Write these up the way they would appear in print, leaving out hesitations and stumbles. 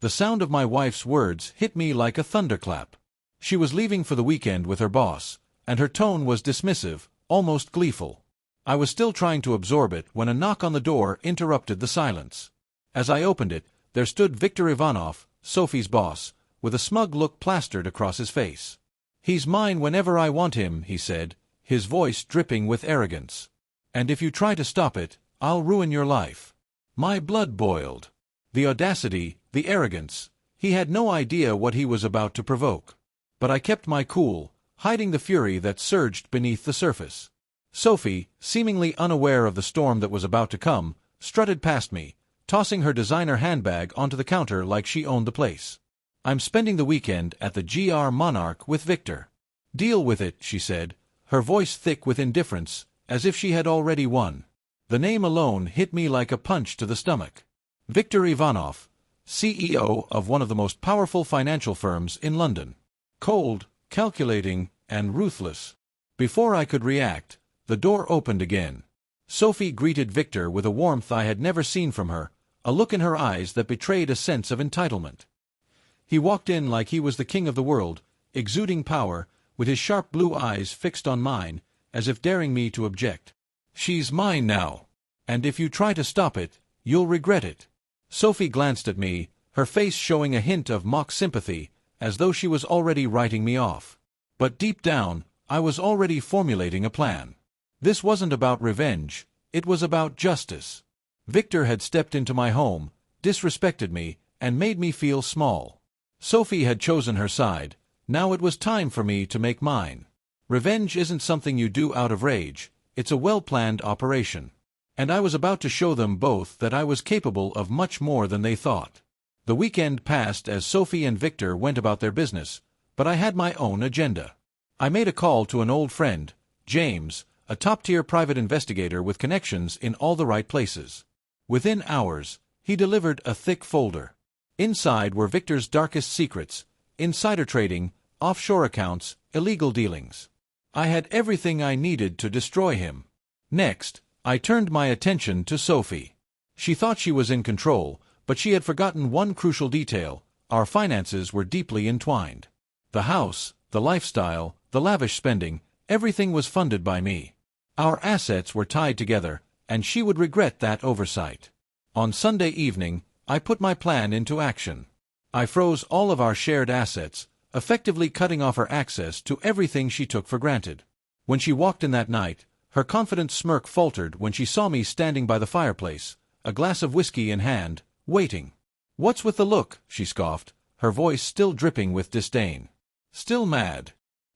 The sound of my wife's words hit me like a thunderclap. She was leaving for the weekend with her boss, and her tone was dismissive, almost gleeful. I was still trying to absorb it when a knock on the door interrupted the silence. As I opened it, there stood Viktor Ivanov, Sophie's boss, with a smug look plastered across his face. "He's mine whenever I want him," he said, his voice dripping with arrogance. "And if you try to stop it, I'll ruin your life." My blood boiled. The audacity, the arrogance. He had no idea what he was about to provoke. But I kept my cool, hiding the fury that surged beneath the surface. Sophie, seemingly unaware of the storm that was about to come, strutted past me, tossing her designer handbag onto the counter like she owned the place. "I'm spending the weekend at the GR Monarch with Victor." "Deal with it," she said, her voice thick with indifference, as if she had already won. The name alone hit me like a punch to the stomach. Viktor Ivanov, CEO of one of the most powerful financial firms in London. Cold, calculating, and ruthless. Before I could react, the door opened again. Sophie greeted Victor with a warmth I had never seen from her, a look in her eyes that betrayed a sense of entitlement. He walked in like he was the king of the world, exuding power, with his sharp blue eyes fixed on mine, as if daring me to object. "She's mine now. And if you try to stop it, you'll regret it." Sophie glanced at me, her face showing a hint of mock sympathy, as though she was already writing me off. But deep down, I was already formulating a plan. This wasn't about revenge, it was about justice. Victor had stepped into my home, disrespected me, and made me feel small. Sophie had chosen her side, now it was time for me to make mine. Revenge isn't something you do out of rage, it's a well-planned operation. And I was about to show them both that I was capable of much more than they thought. The weekend passed as Sophie and Victor went about their business, but I had my own agenda. I made a call to an old friend, James, a top-tier private investigator with connections in all the right places. Within hours, he delivered a thick folder. Inside were Victor's darkest secrets, insider trading, offshore accounts, illegal dealings. I had everything I needed to destroy him. Next, I turned my attention to Sophie. She thought she was in control, but she had forgotten one crucial detail: our finances were deeply entwined. The house, the lifestyle, the lavish spending, everything was funded by me. Our assets were tied together, and she would regret that oversight. On Sunday evening, I put my plan into action. I froze all of our shared assets, effectively cutting off her access to everything she took for granted. When she walked in that night, her confident smirk faltered when she saw me standing by the fireplace, a glass of whiskey in hand, waiting. "What's with the look?" she scoffed, her voice still dripping with disdain. "Still mad?"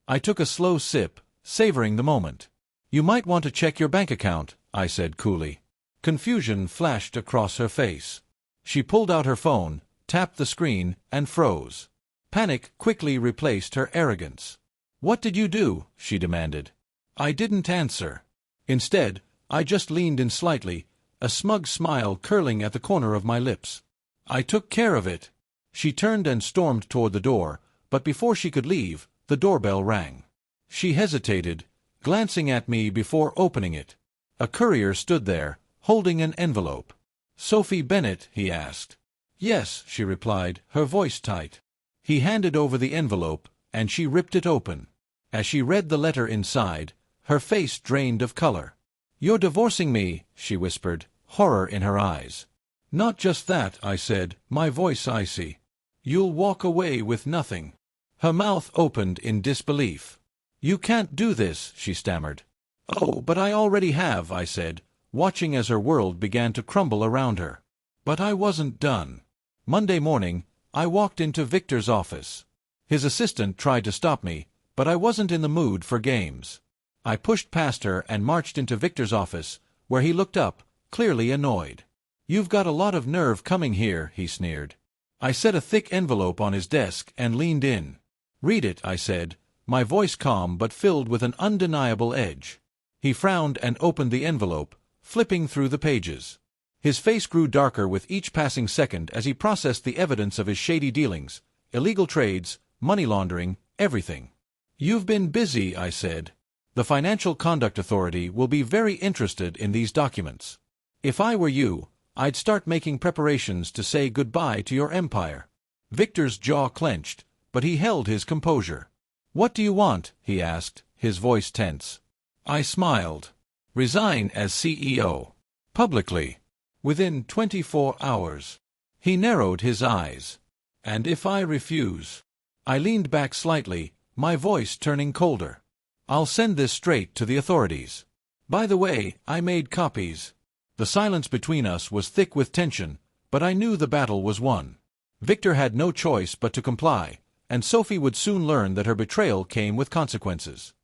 I took a slow sip, savoring the moment. "You might want to check your bank account," I said coolly. Confusion flashed across her face. She pulled out her phone, tapped the screen, and froze. Panic quickly replaced her arrogance. "What did you do?" she demanded. I didn't answer. Instead, I just leaned in slightly, a smug smile curling at the corner of my lips. "I took care of it." She turned and stormed toward the door, but before she could leave, the doorbell rang. She hesitated, glancing at me before opening it. A courier stood there, holding an envelope. "Sophie Bennett?" he asked. "Yes," she replied, her voice tight. He handed over the envelope, and she ripped it open. As she read the letter inside, her face drained of color. "You're divorcing me," she whispered, horror in her eyes. "Not just that," I said, my voice icy. "You'll walk away with nothing." Her mouth opened in disbelief. "You can't do this," she stammered. "Oh, but I already have," I said, watching as her world began to crumble around her. But I wasn't done. Monday morning, I walked into Victor's office. His assistant tried to stop me, but I wasn't in the mood for games. I pushed past her and marched into Victor's office, where he looked up, clearly annoyed. "You've got a lot of nerve coming here," he sneered. I set a thick envelope on his desk and leaned in. "Read it," I said, my voice calm but filled with an undeniable edge. He frowned and opened the envelope, flipping through the pages. His face grew darker with each passing second as he processed the evidence of his shady dealings, illegal trades, money laundering, everything. "You've been busy," I said. "The Financial Conduct Authority will be very interested in these documents. If I were you, I'd start making preparations to say goodbye to your empire." Victor's jaw clenched, but he held his composure. "What do you want?" he asked, his voice tense. I smiled. "Resign as CEO. Publicly. Within 24 hours. He narrowed his eyes. "And if I refuse?" I leaned back slightly, my voice turning colder. "I'll send this straight to the authorities. By the way, I made copies." The silence between us was thick with tension, but I knew the battle was won. Victor had no choice but to comply, and Sophie would soon learn that her betrayal came with consequences.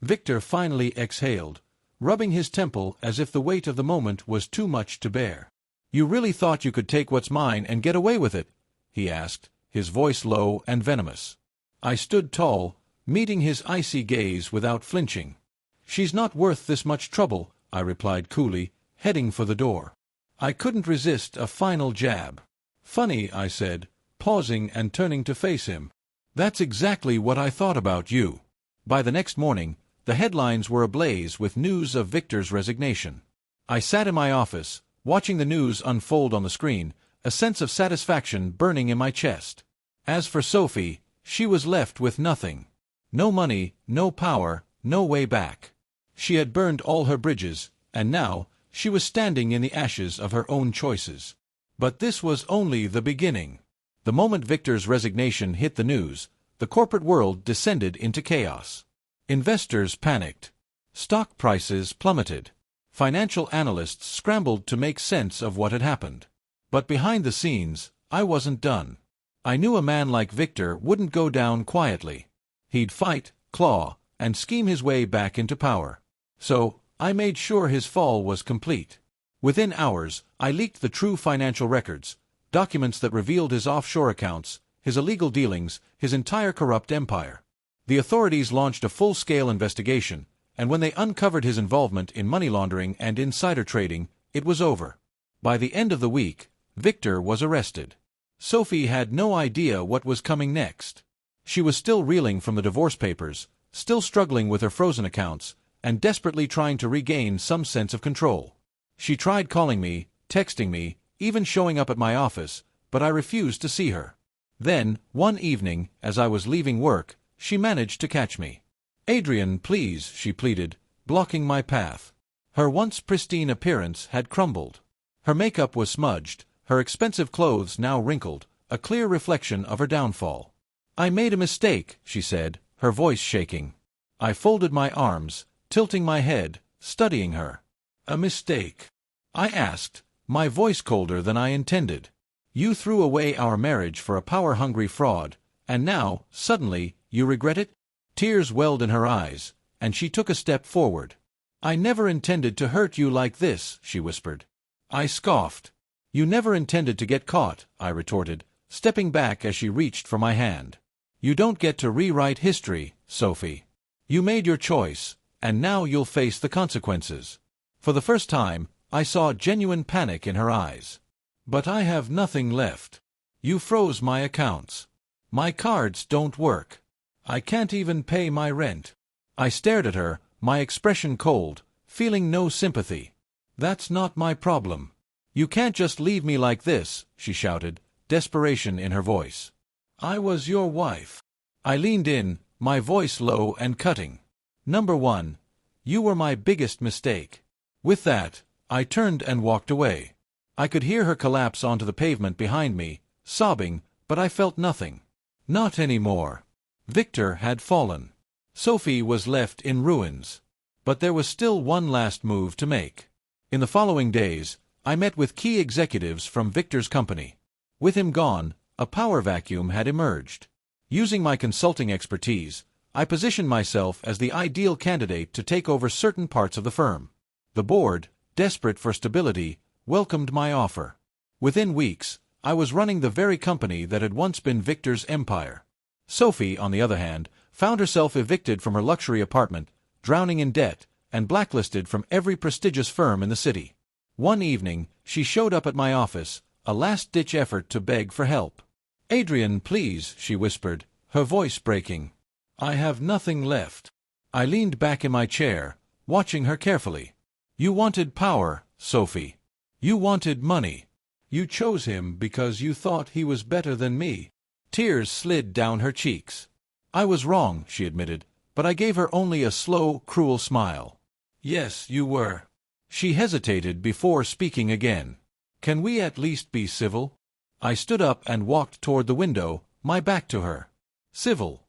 Victor finally exhaled, rubbing his temple as if the weight of the moment was too much to bear. "You really thought you could take what's mine and get away with it?" he asked, his voice low and venomous. I stood tall, meeting his icy gaze without flinching. "She's not worth this much trouble," I replied coolly, heading for the door. I couldn't resist a final jab. "Funny," I said, pausing and turning to face him. "That's exactly what I thought about you." By the next morning, the headlines were ablaze with news of Victor's resignation. I sat in my office, watching the news unfold on the screen, a sense of satisfaction burning in my chest. As for Sophie, she was left with nothing. No money, no power, no way back. She had burned all her bridges, and now she was standing in the ashes of her own choices. But this was only the beginning. The moment Victor's resignation hit the news, the corporate world descended into chaos. Investors panicked. Stock prices plummeted. Financial analysts scrambled to make sense of what had happened. But behind the scenes, I wasn't done. I knew a man like Victor wouldn't go down quietly. He'd fight, claw, and scheme his way back into power. So, I made sure his fall was complete. Within hours, I leaked the true financial records, documents that revealed his offshore accounts, his illegal dealings, his entire corrupt empire. The authorities launched a full-scale investigation, and when they uncovered his involvement in money laundering and insider trading, it was over. By the end of the week, Victor was arrested. Sophie had no idea what was coming next. She was still reeling from the divorce papers, still struggling with her frozen accounts, and desperately trying to regain some sense of control. She tried calling me, texting me, even showing up at my office, but I refused to see her. Then, one evening, as I was leaving work, she managed to catch me. "Adrian, please," she pleaded, blocking my path. Her once pristine appearance had crumbled. Her makeup was smudged, her expensive clothes now wrinkled, a clear reflection of her downfall. "I made a mistake," she said, her voice shaking. I folded my arms, tilting my head, studying her. "A mistake?" I asked, my voice colder than I intended. "You threw away our marriage for a power-hungry fraud, and now, suddenly, you regret it?" Tears welled in her eyes, and she took a step forward. "I never intended to hurt you like this," she whispered. I scoffed. "You never intended to get caught," I retorted, stepping back as she reached for my hand. "You don't get to rewrite history, Sophie. You made your choice, and now you'll face the consequences." For the first time, I saw genuine panic in her eyes. "But I have nothing left. You froze my accounts. My cards don't work. I can't even pay my rent." I stared at her, my expression cold, feeling no sympathy. "That's not my problem. You can't just leave me like this," she shouted, desperation in her voice. "I was your wife." I leaned in, my voice low and cutting. "Number one, you were my biggest mistake." With that, I turned and walked away. I could hear her collapse onto the pavement behind me, sobbing, but I felt nothing. Not anymore. Victor had fallen. Sophie was left in ruins. But there was still one last move to make. In the following days, I met with key executives from Victor's company. With him gone, a power vacuum had emerged. Using my consulting expertise, I positioned myself as the ideal candidate to take over certain parts of the firm. The board, desperate for stability, welcomed my offer. Within weeks, I was running the very company that had once been Victor's empire. Sophie, on the other hand, found herself evicted from her luxury apartment, drowning in debt, and blacklisted from every prestigious firm in the city. One evening, she showed up at my office, a last-ditch effort to beg for help. "Adrian, please," she whispered, her voice breaking. "I have nothing left." I leaned back in my chair, watching her carefully. "You wanted power, Sophie. You wanted money. You chose him because you thought he was better than me. Tears slid down her cheeks. I was wrong, she admitted, but I gave her only a slow, cruel smile. Yes, you were. She hesitated before speaking again. Can we at least be civil? I stood up and walked toward the window, my back to her. Civil.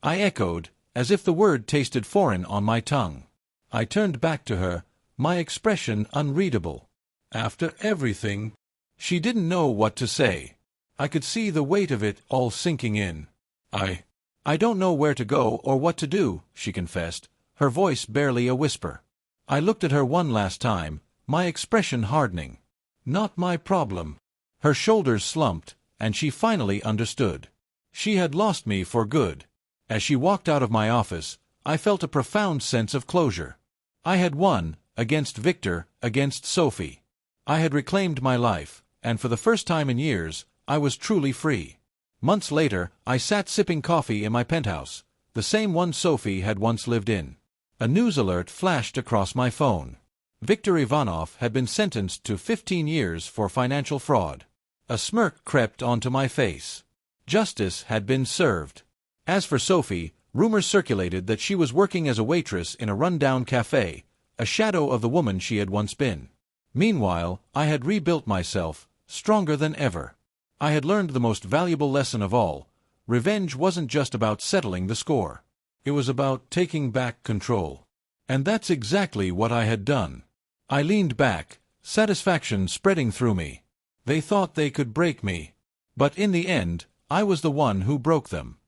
I echoed, as if the word tasted foreign on my tongue. I turned back to her, my expression unreadable. After everything? She didn't know what to say. I could see the weight of it all sinking in. I don't know where to go or what to do, she confessed, her voice barely a whisper. I looked at her one last time, my expression hardening. Not my problem. Her shoulders slumped, and she finally understood. She had lost me for good. As she walked out of my office, I felt a profound sense of closure. I had won, against Victor, against Sophie. I had reclaimed my life, and for the first time in years, I was truly free. Months later, I sat sipping coffee in my penthouse, the same one Sophie had once lived in. A news alert flashed across my phone. Viktor Ivanov had been sentenced to 15 years for financial fraud. A smirk crept onto my face. Justice had been served. As for Sophie, rumors circulated that she was working as a waitress in a run-down cafe, a shadow of the woman she had once been. Meanwhile, I had rebuilt myself, stronger than ever. I had learned the most valuable lesson of all. Revenge wasn't just about settling the score. It was about taking back control. And that's exactly what I had done. I leaned back, satisfaction spreading through me. They thought they could break me. But in the end, I was the one who broke them.